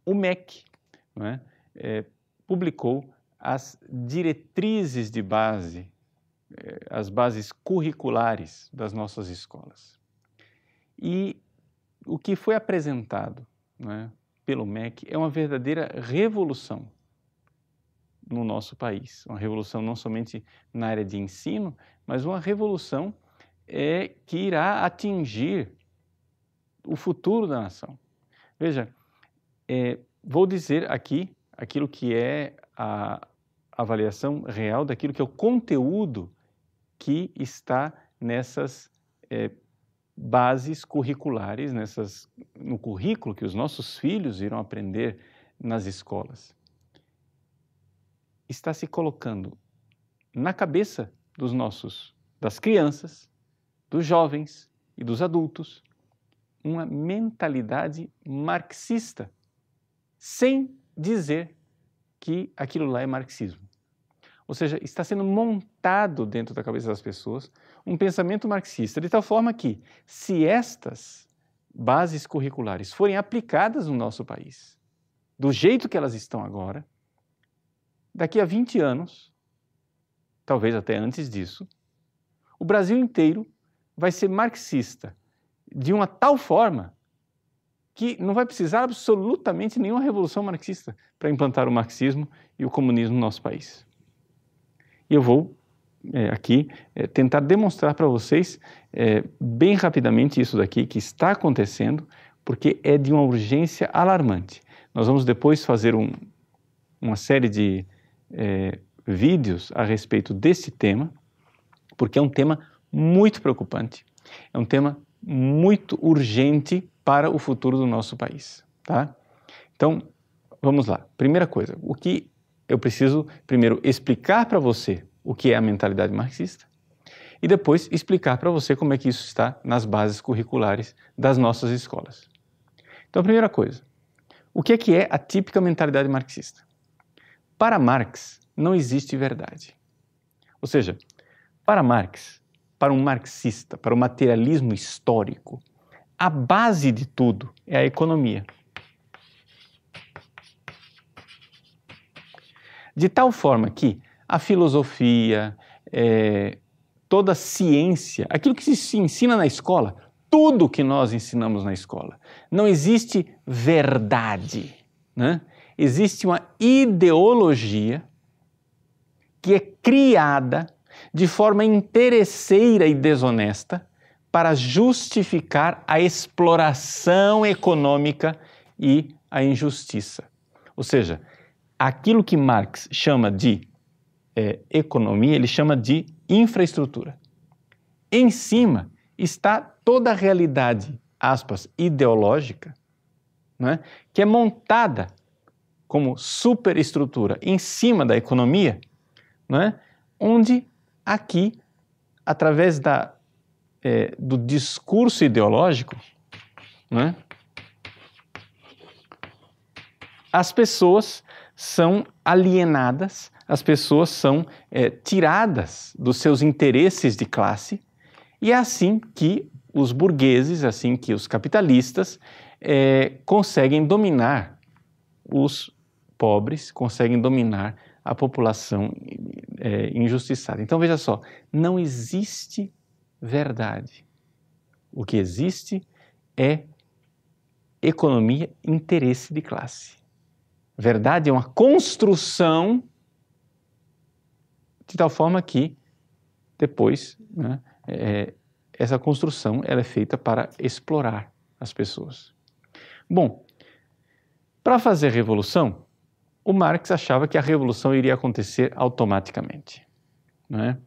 O MEC, não é? Publicou as diretrizes de base, as bases curriculares das nossas escolas. E o que foi apresentado, não é, pelo MEC é uma verdadeira revolução no nosso país. Uma revolução não somente na área de ensino, mas uma revolução que irá atingir o futuro da nação. Veja, vou dizer aqui aquilo que é a avaliação real daquilo que é o conteúdo que está nessas bases curriculares, no currículo que os nossos filhos irão aprender nas escolas. Está se colocando na cabeça das crianças, dos jovens e dos adultos, uma mentalidade marxista, sem dizer que aquilo lá é marxismo. Ou seja, está sendo montado dentro da cabeça das pessoas um pensamento marxista, de tal forma que, se estas bases curriculares forem aplicadas no nosso país, do jeito que elas estão agora, daqui a 20 anos, talvez até antes disso, o Brasil inteiro vai ser marxista de uma tal forma que não vai precisar absolutamente nenhuma revolução marxista para implantar o marxismo e o comunismo no nosso país. E eu vou aqui tentar demonstrar para vocês bem rapidamente isso daqui que está acontecendo, porque é de uma urgência alarmante. Nós vamos depois fazer uma série de vídeos a respeito desse tema, porque é um tema muito preocupante, é um tema muito urgente para o futuro do nosso país, tá? Então, vamos lá. Primeira coisa, o que eu preciso primeiro explicar para você o que é a mentalidade marxista e depois explicar para você como é que isso está nas bases curriculares das nossas escolas. Então, a primeira coisa, o que é a típica mentalidade marxista? Para Marx, não existe verdade. Ou seja, para Marx, para um marxista, para o materialismo histórico, a base de tudo é a economia. De tal forma que a filosofia, toda a ciência, aquilo que se ensina na escola, tudo que nós ensinamos na escola, não existe verdade, né? Existe uma ideologia que é criada de forma interesseira e desonesta para justificar a exploração econômica e a injustiça. Ou seja, aquilo que Marx chama de economia, ele chama de infraestrutura. Em cima está toda a realidade, aspas, ideológica, né, que é montada como superestrutura em cima da economia, né, onde aqui, através do discurso ideológico, né, as pessoas são alienadas, as pessoas são tiradas dos seus interesses de classe, e é assim que os burgueses, assim que os capitalistas conseguem dominar os pobres, conseguem dominar a população injustiçada. Então veja só, não existe verdade. O que existe é economia, interesse de classe. Verdade é uma construção de tal forma que depois, né, essa construção ela é feita para explorar as pessoas. Bom, para fazer revolução, o Marx achava que a revolução iria acontecer automaticamente, né?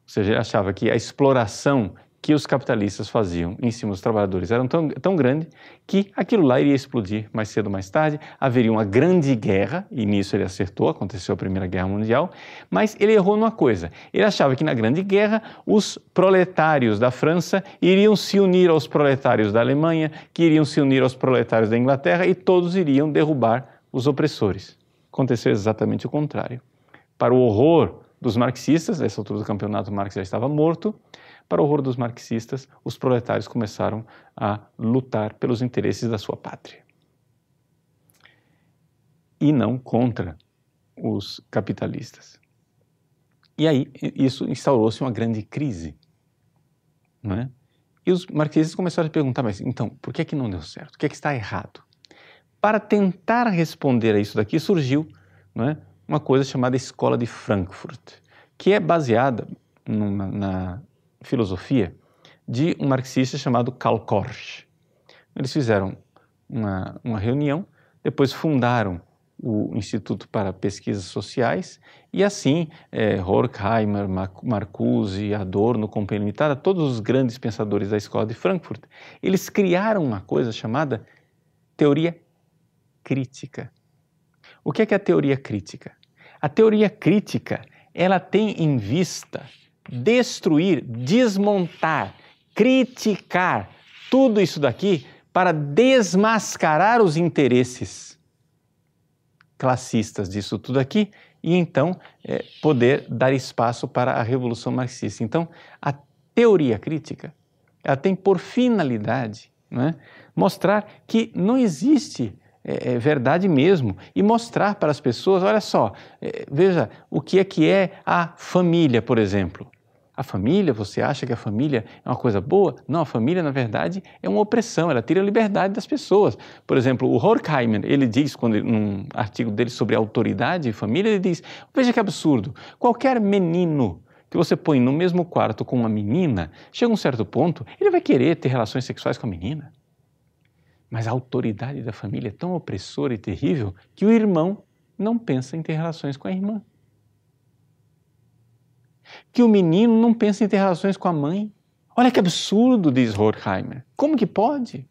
Ou seja, ele achava que a exploração que os capitalistas faziam em cima dos trabalhadores era tão grande que aquilo lá iria explodir mais cedo ou mais tarde, haveria uma grande guerra, e nisso ele acertou, aconteceu a Primeira Guerra Mundial, mas ele errou numa coisa, ele achava que na Grande Guerra os proletários da França iriam se unir aos proletários da Alemanha, que iriam se unir aos proletários da Inglaterra e todos iriam derrubar os opressores. Aconteceu exatamente o contrário. Para o horror dos marxistas, nessa altura do campeonato Marx já estava morto, para o horror dos marxistas, os proletários começaram a lutar pelos interesses da sua pátria. e não contra os capitalistas. E aí isso instaurou-se uma grande crise, não é? E os marxistas começaram a perguntar, mas então, por que é que não deu certo? O que é que está errado? Para tentar responder a isso daqui, surgiu, não é, uma coisa chamada Escola de Frankfurt, que é baseada na filosofia de um marxista chamado Karl Korsch. Eles fizeram uma reunião, depois fundaram o Instituto para Pesquisas Sociais e assim Horkheimer, Marcuse, Adorno, Companhia Limitada, todos os grandes pensadores da Escola de Frankfurt, eles criaram uma coisa chamada teoria crítica. O que é a teoria crítica? A teoria crítica, ela tem em vista destruir, desmontar, criticar tudo isso daqui para desmascarar os interesses classistas disso tudo aqui e então poder dar espaço para a Revolução Marxista. Então, a teoria crítica, ela tem por finalidade, não é, mostrar que não existe verdade mesmo e mostrar para as pessoas, olha só, veja o que é a família, por exemplo. A família, você acha que a família é uma coisa boa? Não, a família, na verdade, é uma opressão, ela tira a liberdade das pessoas. Por exemplo, o Horkheimer, ele diz, num artigo dele sobre autoridade e família, ele diz, veja que absurdo, qualquer menino que você põe no mesmo quarto com uma menina, chega a um certo ponto, ele vai querer ter relações sexuais com a menina. Mas a autoridade da família é tão opressora e terrível que o irmão não pensa em ter relações com a irmã. Que o menino não pensa em ter relações com a mãe. Olha que absurdo, diz Horkheimer. Como que pode?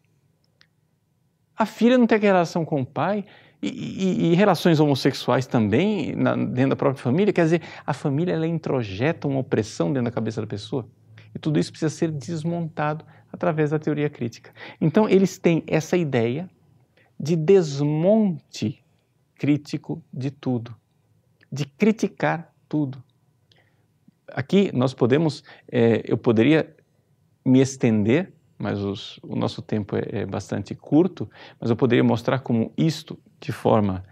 A filha não tem relação com o pai e relações homossexuais também dentro da própria família. Quer dizer, a família ela introjeta uma opressão dentro da cabeça da pessoa. E tudo isso precisa ser desmontado através da teoria crítica. Então, eles têm essa ideia de desmonte crítico de tudo, de criticar tudo. Aqui nós podemos, eu poderia me estender, mas o nosso tempo é bastante curto, mas eu poderia mostrar como isto, de forma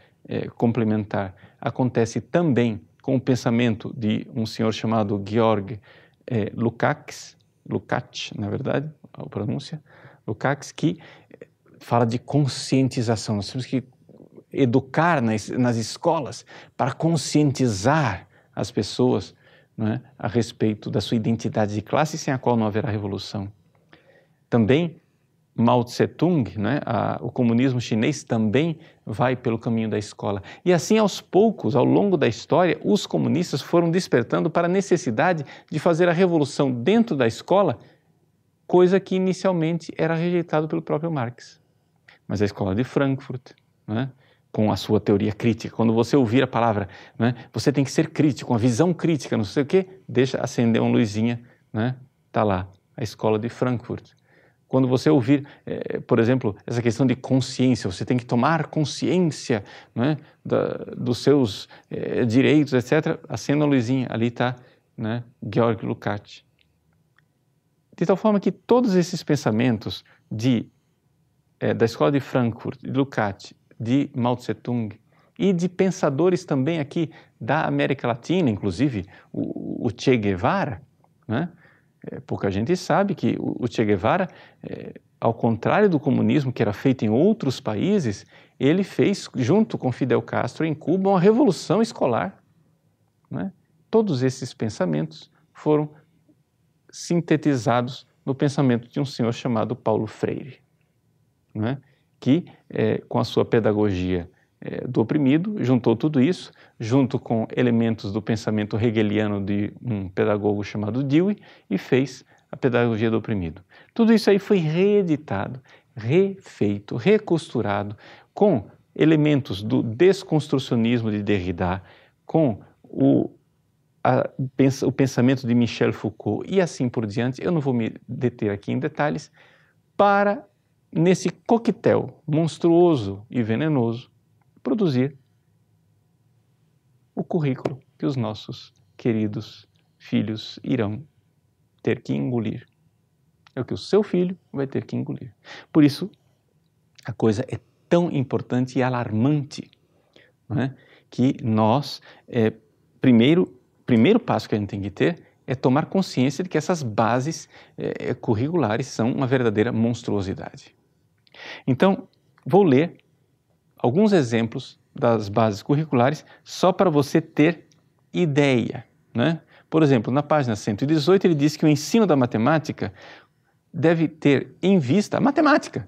complementar, acontece também com o pensamento de um senhor chamado Georg Lukács, na verdade, a pronúncia, Lukács, que fala de conscientização. Nós temos que educar nas escolas para conscientizar as pessoas, não é, a respeito da sua identidade de classe, sem a qual não haverá revolução. Também Mao Tse-tung, né, o comunismo chinês também vai pelo caminho da escola. E assim, aos poucos, ao longo da história, os comunistas foram despertando para a necessidade de fazer a revolução dentro da escola, coisa que inicialmente era rejeitada pelo próprio Marx. Mas a escola de Frankfurt, né, com a sua teoria crítica, quando você ouvir a palavra, né, você tem que ser crítico, uma visão crítica, não sei o quê, deixa acender uma luzinha, né, tá lá, a escola de Frankfurt. Quando você ouvir, por exemplo, essa questão de consciência, você tem que tomar consciência, né, dos seus direitos, etc., acenda a luzinha, ali está, né, Georg Lukács. De tal forma que todos esses pensamentos da escola de Frankfurt, de Lukács, de Mao Tse-tung e de pensadores também aqui da América Latina, inclusive o Che Guevara, né? Pouca gente sabe que o Che Guevara, ao contrário do comunismo que era feito em outros países, ele fez, junto com Fidel Castro em Cuba, uma revolução escolar, né? Todos esses pensamentos foram sintetizados no pensamento de um senhor chamado Paulo Freire, né? Que, com a sua pedagogia do oprimido, juntou tudo isso, junto com elementos do pensamento hegeliano de um pedagogo chamado Dewey, e fez a pedagogia do oprimido. Tudo isso aí foi reeditado, refeito, recosturado, com elementos do desconstrucionismo de Derrida, com o pensamento de Michel Foucault e assim por diante. Eu não vou me deter aqui em detalhes, para, nesse coquetel monstruoso e venenoso, produzir o currículo que os nossos queridos filhos irão ter que engolir. É o que o seu filho vai ter que engolir. Por isso, a coisa é tão importante e alarmante não é? Que nós, primeiro passo que a gente tem que ter é tomar consciência de que essas bases curriculares são uma verdadeira monstruosidade. Então, vou ler alguns exemplos das bases curriculares só para você ter ideia, né? Por exemplo, na página 118 ele diz que o ensino da matemática deve ter em vista a matemática,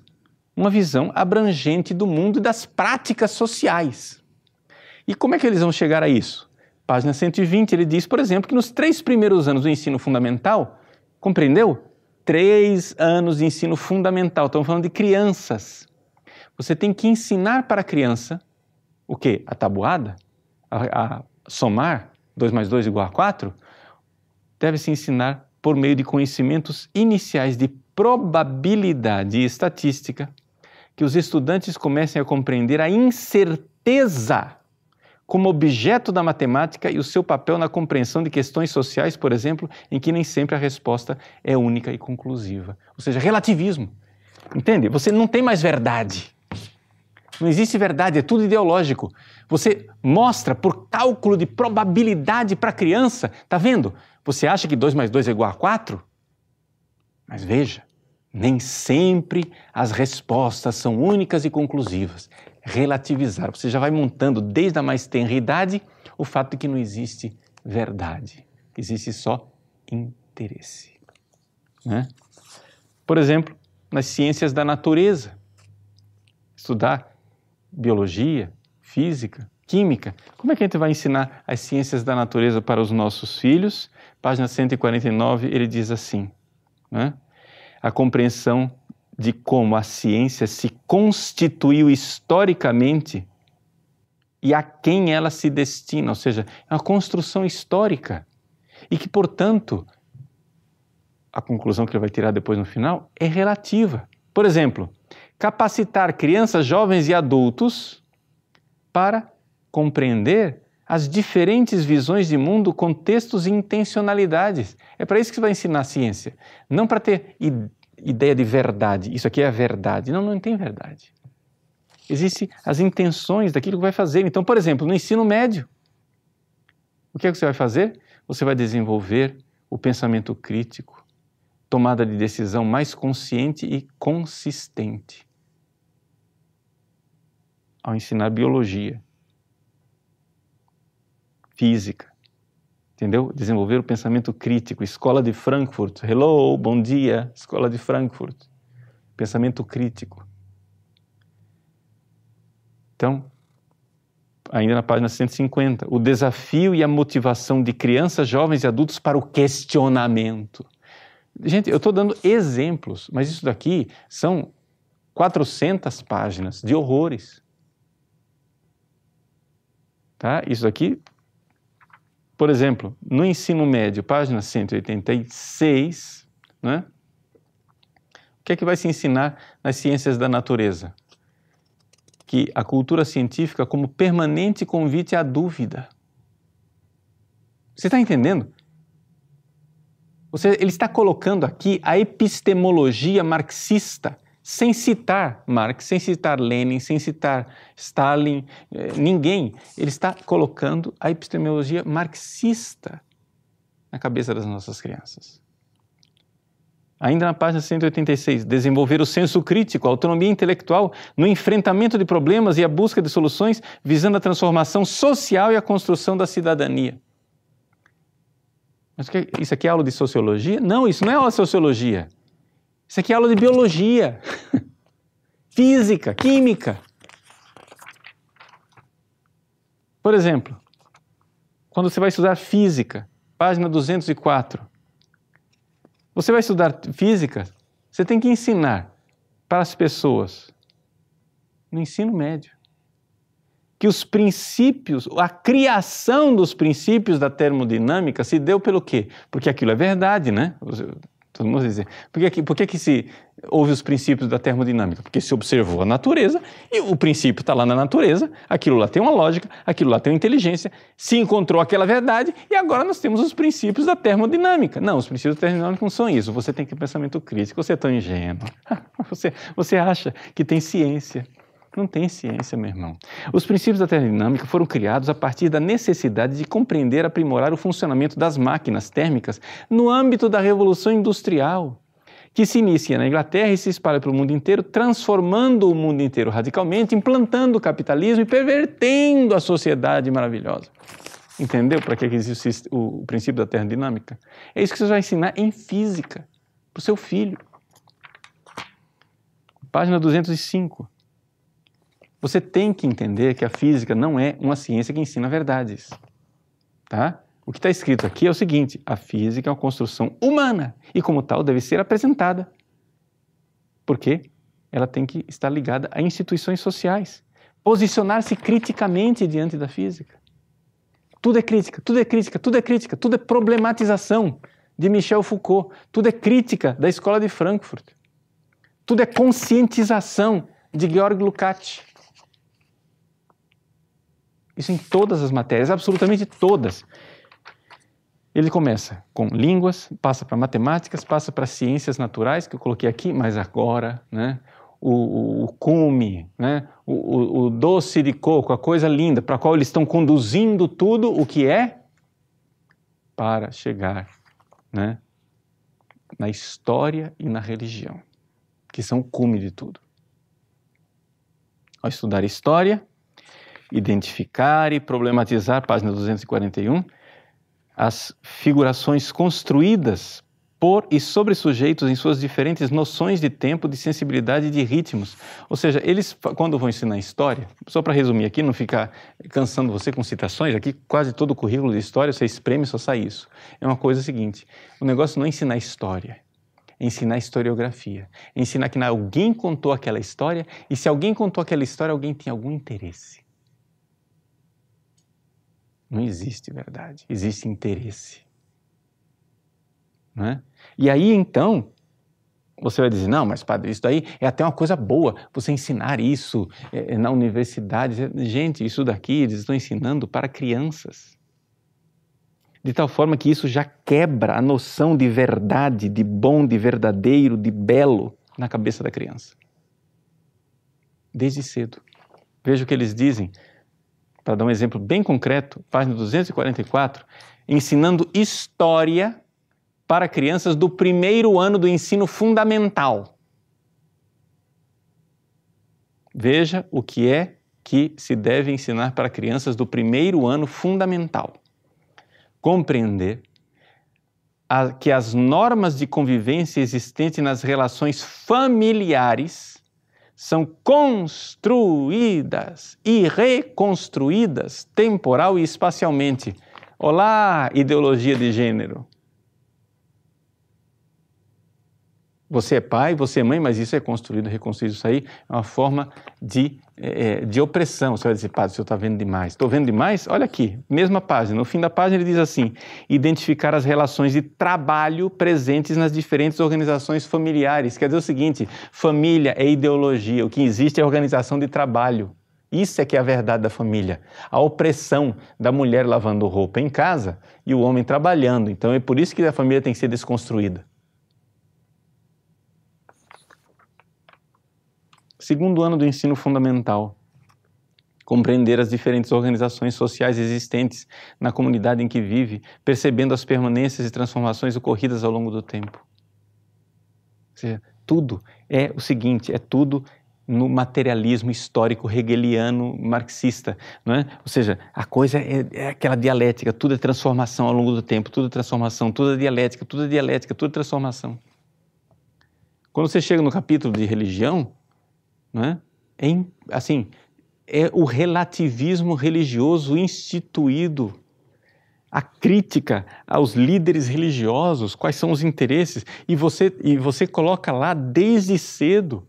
uma visão abrangente do mundo e das práticas sociais. E como é que eles vão chegar a isso? Página 120 ele diz, por exemplo, que nos 3 primeiros anos do ensino fundamental, compreendeu? 3 anos de ensino fundamental, estamos falando de crianças. Você tem que ensinar para a criança o quê? A tabuada? A somar 2 mais 2 igual a 4? Deve-se ensinar por meio de conhecimentos iniciais de probabilidade e estatística que os estudantes comecem a compreender a incerteza como objeto da matemática e o seu papel na compreensão de questões sociais, por exemplo, em que nem sempre a resposta é única e conclusiva. Ou seja, relativismo. Entende? Você não tem mais verdade. Não existe verdade, é tudo ideológico. Você mostra por cálculo de probabilidade para a criança, tá vendo? Você acha que 2 mais 2 é igual a 4? Mas veja, nem sempre as respostas são únicas e conclusivas. Relativizar, você já vai montando desde a mais tenra idade o fato de que não existe verdade, existe só interesse, né? Por exemplo, nas ciências da natureza, estudar biologia, física, química. Como é que a gente vai ensinar as ciências da natureza para os nossos filhos? Página 149, ele diz assim, né? A compreensão de como a ciência se constituiu historicamente e a quem ela se destina, ou seja, é uma construção histórica e que, portanto, a conclusão que ele vai tirar depois no final é relativa. Por exemplo, capacitar crianças, jovens e adultos para compreender as diferentes visões de mundo, contextos e intencionalidades. É para isso que você vai ensinar a ciência, não para ter ideia de verdade. Isso aqui é a verdade. Não, não tem verdade. Existem as intenções daquilo que vai fazer. Então, por exemplo, no ensino médio, o que é que você vai fazer? Você vai desenvolver o pensamento crítico, tomada de decisão mais consciente e consistente. Ao ensinar biologia, física, entendeu? Desenvolver o pensamento crítico. Escola de Frankfurt. Hello, bom dia, Escola de Frankfurt. Pensamento crítico. Então, ainda na página 150, o desafio e a motivação de crianças, jovens e adultos para o questionamento. Gente, eu estou dando exemplos, mas isso daqui são 400 páginas de horrores. Tá? Isso daqui, por exemplo, no ensino médio, página 186, né? O que é que vai se ensinar nas ciências da natureza? Que a cultura científica como permanente convite à dúvida. Você está entendendo? Ele está colocando aqui a epistemologia marxista, sem citar Marx, sem citar Lenin, sem citar Stalin, ninguém. Ele está colocando a epistemologia marxista na cabeça das nossas crianças. Ainda na página 186, desenvolver o senso crítico, a autonomia intelectual no enfrentamento de problemas e a busca de soluções visando a transformação social e a construção da cidadania. Mas isso aqui é aula de sociologia? Não, isso não é aula de sociologia. Isso aqui é aula de biologia, física, química. Por exemplo, quando você vai estudar física, página 204, você vai estudar física, você tem que ensinar para as pessoas, no ensino médio, que os princípios, a criação dos princípios da termodinâmica se deu pelo quê? Porque aquilo é verdade, né? Todo mundo diz, por que se houve os princípios da termodinâmica? Porque se observou a natureza e o princípio está lá na natureza, aquilo lá tem uma lógica, aquilo lá tem uma inteligência, se encontrou aquela verdade e agora nós temos os princípios da termodinâmica. Não, os princípios da termodinâmica não são isso, você tem que ter pensamento crítico, você é tão ingênuo, você acha que tem ciência. Não tem ciência, meu irmão. Os princípios da termodinâmica foram criados a partir da necessidade de compreender e aprimorar o funcionamento das máquinas térmicas no âmbito da Revolução Industrial, que se inicia na Inglaterra e se espalha para o mundo inteiro, transformando o mundo inteiro radicalmente, implantando o capitalismo e pervertendo a sociedade maravilhosa. Entendeu para que existe o princípio da termodinâmica? É isso que você vai ensinar em física, para o seu filho. Página 205. Você tem que entender que a física não é uma ciência que ensina verdades. Tá? O que está escrito aqui é o seguinte: a física é uma construção humana e, como tal, deve ser apresentada. Porque ela tem que estar ligada a instituições sociais. Posicionar-se criticamente diante da física. Tudo é crítica, tudo é crítica, tudo é crítica, tudo é problematização de Michel Foucault. Tudo é crítica da Escola de Frankfurt. Tudo é conscientização de Georg Lukács. Isso em todas as matérias, absolutamente todas. Ele começa com línguas, passa para matemáticas, passa para ciências naturais, que eu coloquei aqui, mas agora, né, o cume, né, o doce de coco, a coisa linda, para a qual eles estão conduzindo tudo o que é para chegar, né, na história e na religião, que são o cume de tudo. Ao estudar história, identificar e problematizar, página 241, as figurações construídas por e sobre sujeitos em suas diferentes noções de tempo, de sensibilidade e de ritmos. Ou seja, eles, quando vão ensinar história, só para resumir aqui, não ficar cansando você com citações, aqui quase todo o currículo de história, você espreme e só sai isso. É uma coisa seguinte, o negócio não é ensinar história, é ensinar historiografia, é ensinar que alguém contou aquela história e se alguém contou aquela história, alguém tem algum interesse. Não existe verdade, existe interesse. Não é? E aí, então, você vai dizer, não, mas padre, isso daí é até uma coisa boa, você ensinar isso na universidade. Gente, isso daqui eles estão ensinando para crianças. De tal forma que isso já quebra a noção de verdade, de bom, de verdadeiro, de belo na cabeça da criança. Desde cedo. Veja o que eles dizem. Para dar um exemplo bem concreto, página 244, ensinando história para crianças do primeiro ano do ensino fundamental. Veja o que é que se deve ensinar para crianças do primeiro ano fundamental. Compreender que as normas de convivência existentes nas relações familiares são construídas e reconstruídas temporal e espacialmente. Olá, ideologia de gênero. Você é pai, você é mãe, mas isso é construído, reconstruído. Isso aí é uma forma de opressão. Você vai dizer, padre, o senhor está vendo demais. Estou vendo demais? Olha aqui, mesma página. No fim da página ele diz assim, identificar as relações de trabalho presentes nas diferentes organizações familiares. Quer dizer o seguinte, família é ideologia, o que existe é organização de trabalho. Isso é que é a verdade da família. A opressão da mulher lavando roupa em casa e o homem trabalhando. Então é por isso que a família tem que ser desconstruída. Segundo ano do ensino fundamental, compreender as diferentes organizações sociais existentes na comunidade em que vive, percebendo as permanências e transformações ocorridas ao longo do tempo. Ou seja, tudo é o seguinte, é tudo no materialismo histórico hegeliano marxista, não é? Ou seja, a coisa é aquela dialética, tudo é transformação ao longo do tempo, tudo é transformação, tudo é dialética, tudo é dialética, tudo é transformação. Quando você chega no capítulo de religião, não é? É o relativismo religioso instituído, a crítica aos líderes religiosos, quais são os interesses, e você coloca lá desde cedo,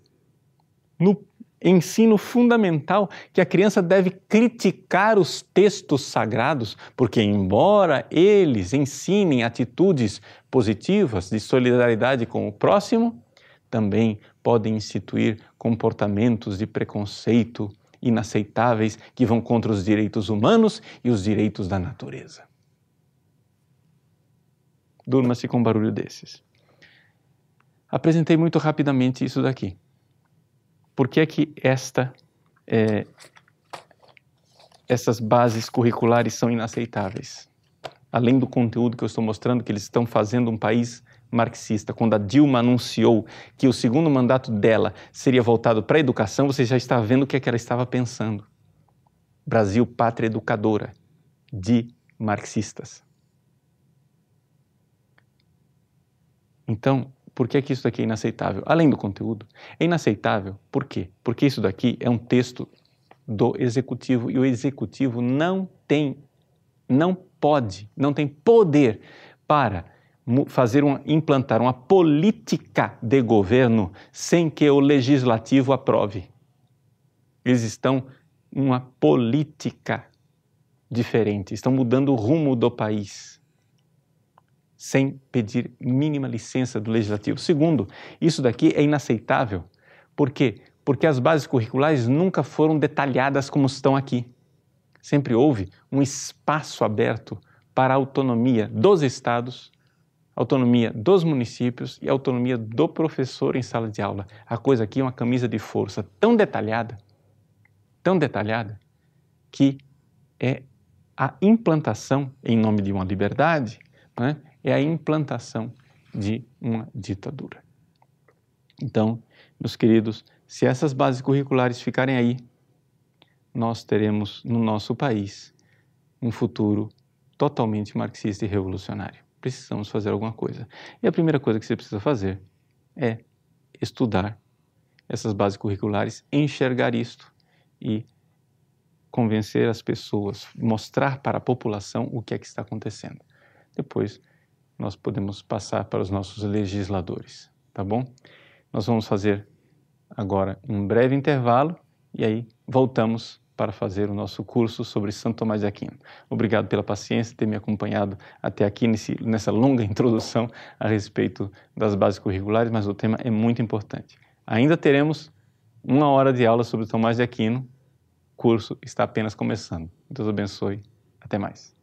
no ensino fundamental, que a criança deve criticar os textos sagrados, porque embora eles ensinem atitudes positivas de solidariedade com o próximo, também podem instituir comportamentos de preconceito inaceitáveis que vão contra os direitos humanos e os direitos da natureza. Durma-se com um barulho desses. Apresentei muito rapidamente isso daqui. Por que é que esta essas bases curriculares são inaceitáveis. Além do conteúdo que eu estou mostrando, que eles estão fazendo um país marxista. Quando a Dilma anunciou que o segundo mandato dela seria voltado para a educação, você já está vendo o que é que ela estava pensando. Brasil, pátria educadora de marxistas. Então, por que isso daqui é inaceitável? Além do conteúdo, é inaceitável. Por quê? Porque isso daqui é um texto do executivo e o executivo não tem poder para implantar uma política de governo sem que o legislativo aprove. Eles estão uma política diferente, estão mudando o rumo do país sem pedir mínima licença do legislativo. Segundo, isso daqui é inaceitável. Por quê? Porque as bases curriculares nunca foram detalhadas como estão aqui. Sempre houve um espaço aberto para a autonomia dos estados, autonomia dos municípios e autonomia do professor em sala de aula. A coisa aqui é uma camisa de força tão detalhada, que é a implantação, em nome de uma liberdade, né, é a implantação de uma ditadura. Então, meus queridos, se essas bases curriculares ficarem aí, nós teremos no nosso país um futuro totalmente marxista e revolucionário. Precisamos fazer alguma coisa. E a primeira coisa que você precisa fazer é estudar essas bases curriculares, enxergar isto e convencer as pessoas, mostrar para a população o que é que está acontecendo. Depois, nós podemos passar para os nossos legisladores, tá bom? Nós vamos fazer agora um breve intervalo e aí voltamos para fazer o nosso curso sobre Santo Tomás de Aquino. Obrigado pela paciência de ter me acompanhado até aqui nessa longa introdução a respeito das bases curriculares, mas o tema é muito importante. Ainda teremos 1 hora de aula sobre Tomás de Aquino. O curso está apenas começando. Deus abençoe. Até mais.